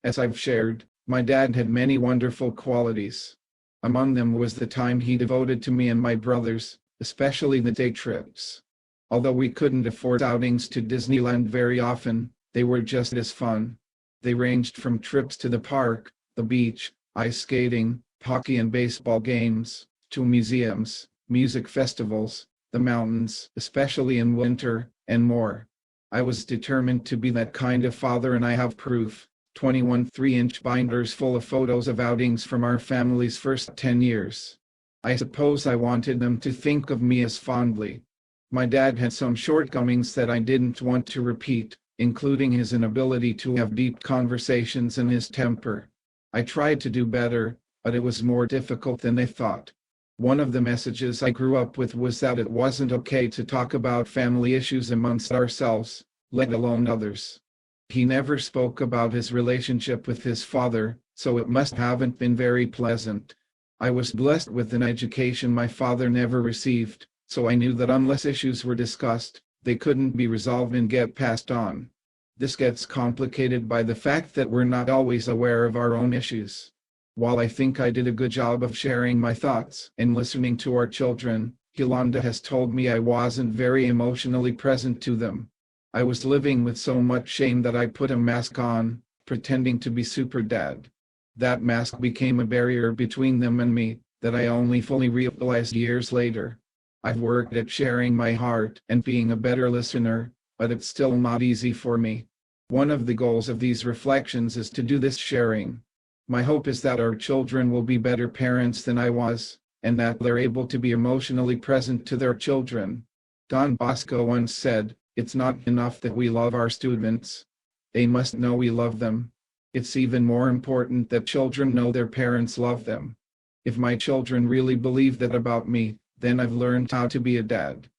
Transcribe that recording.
As I've shared, my dad had many wonderful qualities. Among them was the time he devoted to me and my brothers, especially the day trips. Although we couldn't afford outings to Disneyland very often, they were just as fun. They ranged from trips to the park, the beach, ice skating, hockey and baseball games, to museums, music festivals, the mountains, especially in winter, and more. I was determined to be that kind of father, and I have proof. 21 3-inch binders full of photos of outings from our family's first 10 years. I suppose I wanted them to think of me as fondly. My dad had some shortcomings that I didn't want to repeat, including his inability to have deep conversations and his temper. I tried to do better, but it was more difficult than I thought. One of the messages I grew up with was that it wasn't okay to talk about family issues amongst ourselves, let alone others. He never spoke about his relationship with his father, so it must haven't been very pleasant. I was blessed with an education my father never received, so I knew that unless issues were discussed, they couldn't be resolved and get passed on. This gets complicated by the fact that we're not always aware of our own issues. While I think I did a good job of sharing my thoughts and listening to our children, Yolanda has told me I wasn't very emotionally present to them. I was living with so much shame that I put a mask on, pretending to be super dad. That mask became a barrier between them and me that I only fully realized years later. I've worked at sharing my heart and being a better listener, but it's still not easy for me. One of the goals of these reflections is to do this sharing. My hope is that our children will be better parents than I was, and that they're able to be emotionally present to their children. Don Bosco once said, "It's not enough that we love our students. They must know we love them. It's even more important that children know their parents love them." If my children really believe that about me, then I've learned how to be a dad.